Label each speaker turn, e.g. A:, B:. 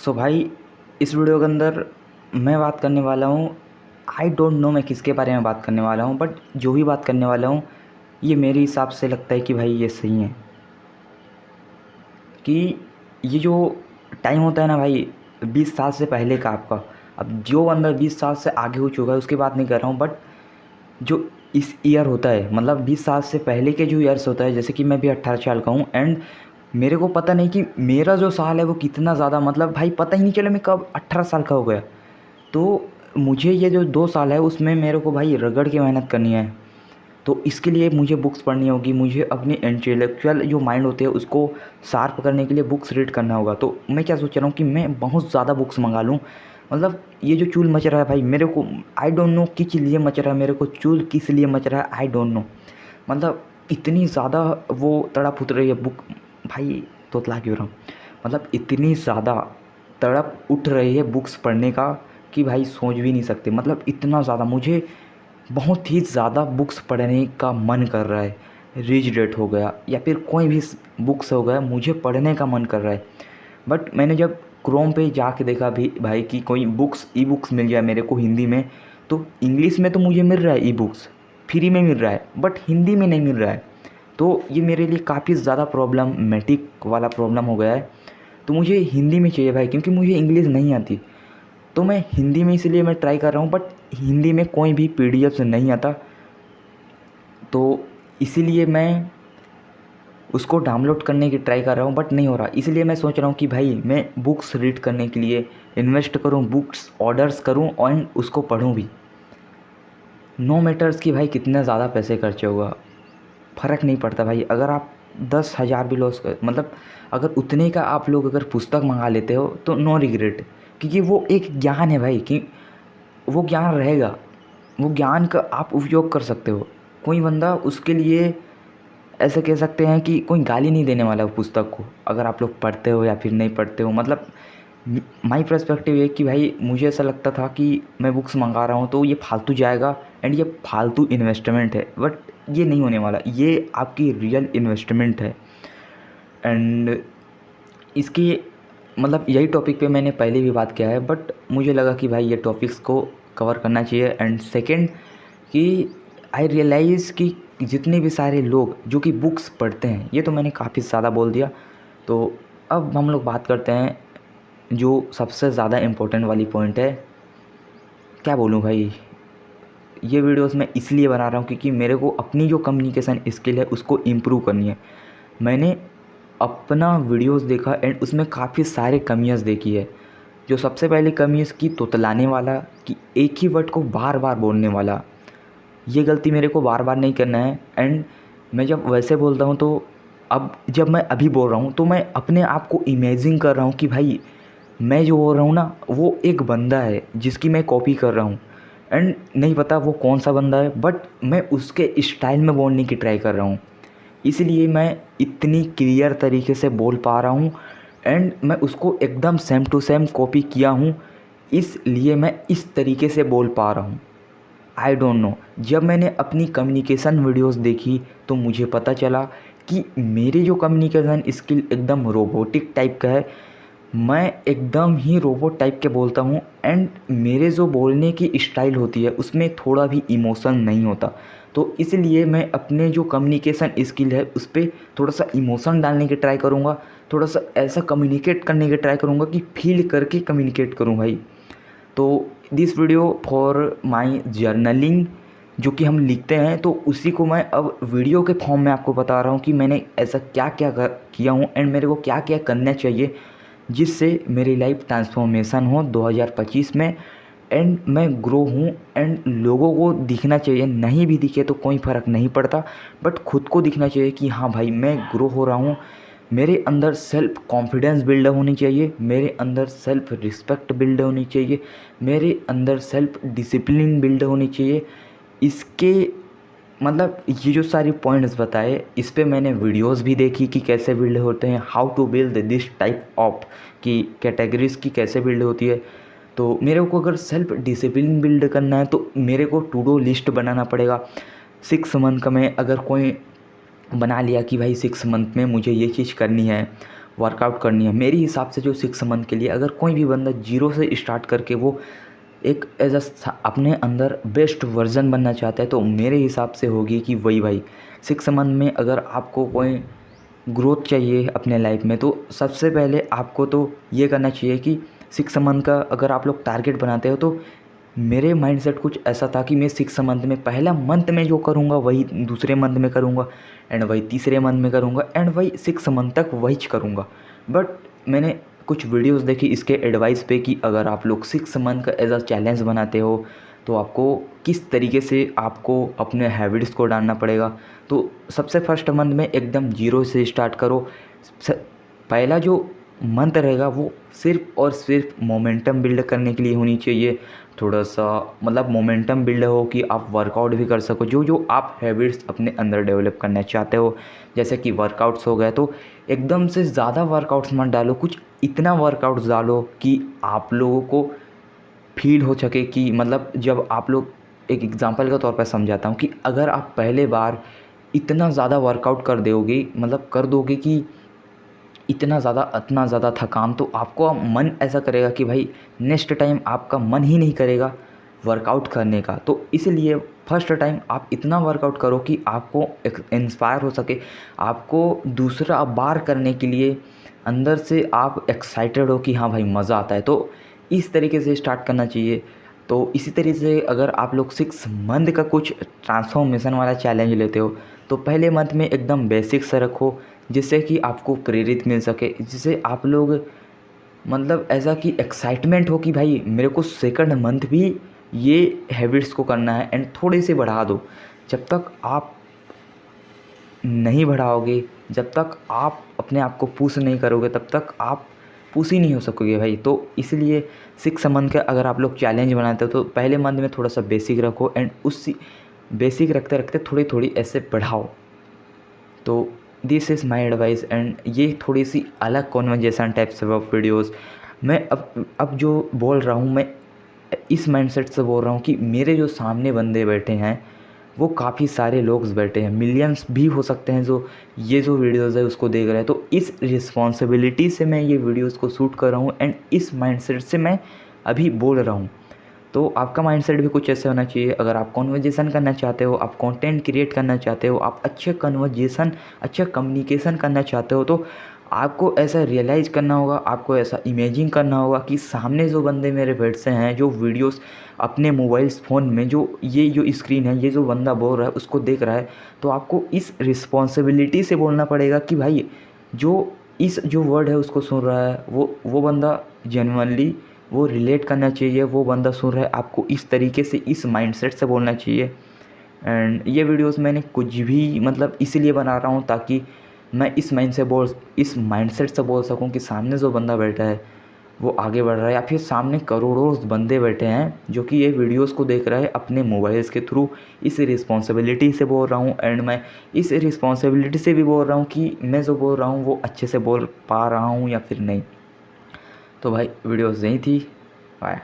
A: सो भाई, इस वीडियो के अंदर मैं बात करने वाला हूँ। आई डोंट नो मैं किसके बारे में बात करने वाला हूँ, बट जो भी बात करने वाला हूँ ये मेरे हिसाब से लगता है कि भाई ये सही है। कि ये जो टाइम होता है ना भाई, 20 साल से पहले का आपका, अब जो बंदा 20 साल से आगे हो चुका है उसकी बात नहीं कर रहा हूँ, बट जो इस ईयर होता है, मतलब 20 साल से पहले के जो ईयर्स होता है, जैसे कि मैं भी 18 साल का हूँ एंड मेरे को पता नहीं कि मेरा जो साल है वो कितना ज़्यादा, मतलब भाई पता ही नहीं चला मैं कब 18 साल का हो गया। तो मुझे ये जो 2 साल है उसमें मेरे को भाई रगड़ के मेहनत करनी है। तो इसके लिए मुझे बुक्स पढ़नी होगी, मुझे अपनी इंटेलेक्चुअल जो माइंड होते हैं उसको शार्प करने के लिए बुक्स रीड करना होगा। तो मैं क्या सोच रहा हूँ कि मैं बहुत ज़्यादा बुक्स मंगा लूँ। मतलब ये जो चूल मच रहा है भाई मेरे को, आई डोंट नो किस लिए मच रहा है, मेरे को चूल किस लिए मच रहा है आई डोंट नो। मतलब इतनी ज़्यादा वो तड़प उठ रही है बुक, भाई तोतला क्यों रहा हूँ, मतलब इतनी ज़्यादा तड़प उठ रही है बुक्स पढ़ने का कि भाई सोच भी नहीं सकते। मतलब इतना ज़्यादा मुझे बहुत ही ज़्यादा बुक्स पढ़ने का मन कर रहा है। रिच डैड हो गया या फिर कोई भी बुक्स हो गया, मुझे पढ़ने का मन कर रहा है। बट मैंने जब क्रोम पे जाके देखा भी भाई कि कोई बुक्स ई बुक्स मिल जाए मेरे को हिंदी में, तो इंग्लिश में तो मुझे मिल रहा है ई बुक्स, फ्री में मिल रहा है, बट हिंदी में नहीं मिल रहा है। तो ये मेरे लिए काफ़ी ज़्यादा प्रॉब्लमेटिक वाला प्रॉब्लम हो गया है। तो मुझे हिंदी में चाहिए भाई, क्योंकि मुझे इंग्लिश नहीं आती। तो मैं हिंदी में इसलिए मैं ट्राई कर रहा हूँ, बट हिंदी में कोई भी पीडीएफ नहीं आता। तो इसीलिए मैं उसको डाउनलोड करने की ट्राई कर रहा हूँ, बट नहीं हो रहा। इसलिए मैं सोच रहा हूँ कि भाई मैं बुक्स रीड करने के लिए इन्वेस्ट करूँ, बुक्स ऑर्डर्स करूँ और उसको पढूँ भी। नो मैटर्स कि भाई कितने ज़्यादा पैसे खर्चे होगा, फ़र्क नहीं पड़ता भाई। अगर आप 10,000 भी लॉस कर, मतलब अगर उतने का आप लोग अगर पुस्तक मंगा लेते हो तो नो रिग्रेट, क्योंकि वो एक ज्ञान है भाई, कि वो ज्ञान रहेगा, वो ज्ञान का आप उपयोग कर सकते हो। कोई बंदा उसके लिए ऐसे कह सकते हैं कि कोई गाली नहीं देने वाला है पुस्तक को, अगर आप लोग पढ़ते हो या फिर नहीं पढ़ते हो। मतलब माई पर्सपेक्टिव है कि भाई मुझे ऐसा लगता था कि मैं बुक्स मंगा रहा हूँ तो ये फालतू जाएगा एंड ये फालतू इन्वेस्टमेंट है, बट ये नहीं होने वाला, ये आपकी रियल इन्वेस्टमेंट है। एंड इसकी मतलब यही टॉपिक पे मैंने पहले भी बात किया है, बट मुझे लगा कि भाई ये टॉपिक्स को कवर करना चाहिए। एंड सेकंड कि आई रियलाइज़ कि जितने भी सारे लोग जो कि बुक्स पढ़ते हैं, ये तो मैंने काफ़ी ज़्यादा बोल दिया। तो अब हम लोग बात करते हैं जो सबसे ज़्यादा इम्पोर्टेंट वाली पॉइंट है। क्या बोलूँ भाई, ये वीडियोस मैं इसलिए बना रहा हूँ क्योंकि मेरे को अपनी जो कम्युनिकेशन स्किल है उसको इम्प्रूव करनी है। मैंने अपना वीडियोस देखा एंड उसमें काफ़ी सारे कमियां देखी है। जो सबसे पहली कमी इसकी तोतलाने वाला, कि एक ही वर्ड को बार बार बोलने वाला, ये गलती मेरे को बार बार नहीं करना है। एंड मैं जब वैसे बोलता हूँ तो अब जब मैं अभी बोल रहा हूँ तो मैं अपने आप को इमेजिन कर रहा हूँ कि भाई मैं जो बोल रहा हूँ ना वो एक बंदा है जिसकी मैं कॉपी कर रहा हूँ। एंड नहीं पता वो कौन सा बंदा है, बट मैं उसके स्टाइल में बोलने की ट्राई कर रहा हूँ, इसलिए मैं इतनी क्लियर तरीके से बोल पा रहा हूँ। एंड मैं उसको एकदम सेम टू सेम कॉपी किया हूँ, इसलिए मैं इस तरीके से बोल पा रहा हूँ। आई डोंट नो, जब मैंने अपनी कम्युनिकेशन वीडियोस देखी तो मुझे पता चला कि मेरी जो कम्युनिकेशन स्किल एकदम रोबोटिक टाइप का है। मैं एकदम ही रोबोट टाइप के बोलता हूँ एंड मेरे जो बोलने की स्टाइल होती है उसमें थोड़ा भी इमोशन नहीं होता। तो इसलिए मैं अपने जो कम्युनिकेशन स्किल है उस पर थोड़ा सा इमोशन डालने की ट्राई करूँगा, थोड़ा सा ऐसा कम्युनिकेट करने की ट्राई करूँगा कि फील करके कम्युनिकेट करूँ भाई। तो this video for my journaling, जो कि हम लिखते हैं, तो उसी को मैं अब वीडियो के फॉर्म में आपको बता रहा हूँ कि मैंने ऐसा क्या क्या किया हूँ एंड मेरे को क्या क्या करना चाहिए जिससे मेरी लाइफ ट्रांसफॉर्मेशन हो 2025 में एंड मैं ग्रो हूँ। एंड लोगों को दिखना चाहिए, नहीं भी दिखे तो कोई फ़र्क नहीं पड़ता, बट खुद को दिखना चाहिए कि हाँ भाई मैं ग्रो हो रहा हूँ। मेरे अंदर सेल्फ कॉन्फिडेंस बिल्ड होनी चाहिए, मेरे अंदर सेल्फ रिस्पेक्ट बिल्ड होनी चाहिए, मेरे अंदर सेल्फ डिसिप्लिन बिल्ड होनी चाहिए। इसके मतलब ये जो सारी पॉइंट्स बताए, इस पे मैंने वीडियोस भी देखी कि कैसे बिल्ड होते हैं, how to build this type of की कैटेगरीज़ की कैसे बिल्ड होती है। तो मेरे को अगर सेल्फ डिसिप्लिन बिल्ड करना है तो मेरे को टू डू लिस्ट बनाना पड़ेगा। 6 मंथ का मैं अगर कोई बना लिया कि भाई 6 मंथ में मुझे ये चीज़ करनी है, वर्कआउट करनी है। मेरे हिसाब से जो 6 मंथ के लिए अगर कोई भी बंदा जीरो से स्टार्ट करके वो एक एज अपने अंदर बेस्ट वर्जन बनना चाहता है, तो मेरे हिसाब से होगी कि वही भाई 6 मंथ में अगर आपको कोई ग्रोथ चाहिए अपने लाइफ में, तो सबसे पहले आपको तो ये करना चाहिए कि 6 मंथ का अगर आप लोग टारगेट बनाते हो, तो मेरे माइंडसेट कुछ ऐसा था कि मैं 6 मंथ में पहला मंथ में जो करूँगा वही दूसरे मंथ में करूँगा, एंड वही तीसरे मंथ में करूँगा, एंड वही 6 मंथ तक वही करूँगा। बट मैंने कुछ वीडियोस देखी इसके एडवाइस पे कि अगर आप लोग 6 मंथ का एज अ चैलेंज बनाते हो, तो आपको किस तरीके से आपको अपने हैबिट्स को डालना पड़ेगा। तो सबसे फर्स्ट मंथ में एकदम जीरो से स्टार्ट करो। पहला जो मंथ रहेगा वो सिर्फ और सिर्फ मोमेंटम बिल्ड करने के लिए होनी चाहिए। थोड़ा सा मतलब मोमेंटम बिल्ड हो कि आप वर्कआउट भी कर सको, जो जो आप हैबिट्स अपने अंदर डेवलप करना चाहते हो। जैसे कि वर्कआउट्स हो गए, तो एकदम से ज़्यादा वर्कआउट्स मत डालो, कुछ इतना वर्कआउट्स डालो कि आप लोगों को फील हो सके कि मतलब जब आप लोग, एक एग्जांपल के तौर पर समझाता हूँ कि अगर आप पहले बार इतना ज़्यादा वर्कआउट कर दोगे, मतलब कर दोगे कि इतना ज़्यादा थकान, तो आपको मन ऐसा करेगा कि भाई नेक्स्ट टाइम आपका मन ही नहीं करेगा वर्कआउट करने का। तो इसलिए फर्स्ट टाइम आप इतना वर्कआउट करो कि आपको इंस्पायर हो सके, आपको दूसरा बार करने के लिए अंदर से आप एक्साइटेड हो कि हाँ भाई मज़ा आता है। तो इस तरीके से स्टार्ट करना चाहिए। तो इसी तरीके से अगर आप लोग 6 मंथ का कुछ ट्रांसफॉर्मेशन वाला चैलेंज लेते हो, तो पहले मंथ में एकदम बेसिक से रखो, जिससे कि आपको प्रेरित मिल सके, जिससे आप लोग मतलब ऐसा कि एक्साइटमेंट हो कि भाई मेरे को सेकंड मंथ भी ये हैबिट्स को करना है, एंड थोड़े से बढ़ा दो। जब तक आप नहीं बढ़ाओगे, जब तक आप अपने आप को पुश नहीं करोगे, तब तक आप पुश ही नहीं हो सकोगे भाई। तो इसलिए 6 मंथ का अगर आप लोग चैलेंज बनाते हो, तो पहले मंथ में थोड़ा सा बेसिक रखो, एंड उसी बेसिक रखते रखते थोड़ी थोड़ी ऐसे बढ़ाओ। तो this is my advice, and ये थोड़ी सी अलग कॉन्वर्जेसन टाइप्स ऑफ वीडियोस मैं अब जो बोल रहा हूँ, मैं इस माइंडसेट से बोल रहा हूँ कि मेरे जो सामने बंदे बैठे हैं वो काफ़ी सारे लोग बैठे हैं, मिलियंस भी हो सकते हैं जो ये जो वीडियोज़ है उसको देख रहे हैं। तो इस रिस्पॉन्सिबिलिटी से मैं ये वीडियोज़ को शूट कर रहा हूँ, एंड इस माइंडसेट से मैं अभी बोल रहा हूँ। तो आपका माइंडसेट भी कुछ ऐसे होना चाहिए। अगर आप कन्वर्जेसन करना चाहते हो, आप कंटेंट क्रिएट करना चाहते हो, आप अच्छे कन्वर्जेसन, अच्छा कम्युनिकेशन करना चाहते हो, तो आपको ऐसा रियलाइज़ करना होगा, आपको ऐसा इमेजिन करना होगा कि सामने जो बंदे मेरे बैठे हैं, जो वीडियोस अपने मोबाइल्स फ़ोन में जो ये जो स्क्रीन है, ये जो बंदा बोल रहा है उसको देख रहा है। तो आपको इस रिस्पॉन्सिबिलिटी से बोलना पड़ेगा कि भाई जो वर्ड है उसको सुन रहा है, वो बंदा जेन्युइनली वो रिलेट करना चाहिए, वो बंदा सुन रहा है, आपको इस तरीके से इस माइंडसेट से बोलना चाहिए। एंड ये वीडियोस मैंने कुछ भी मतलब इसीलिए बना रहा हूँ ताकि मैं इस माइंडसेट से बोल सकूँ कि सामने जो बंदा बैठा है वो आगे बढ़ रहा है, या फिर सामने करोड़ों बंदे बैठे हैं जो कि ये वीडियोस को देख रहा है अपने मोबाइल्स के थ्रू। इस रिस्पॉन्सिबिलिटी से बोल रहा हूँ, एंड मैं इस रिस्पॉन्सिबिलिटी से भी बोल रहा हूँ कि मैं जो बोल रहा हूँ वो अच्छे से बोल पा रहा हूँ या फिर नहीं। तो भाई वीडियोस यही थी। बाय।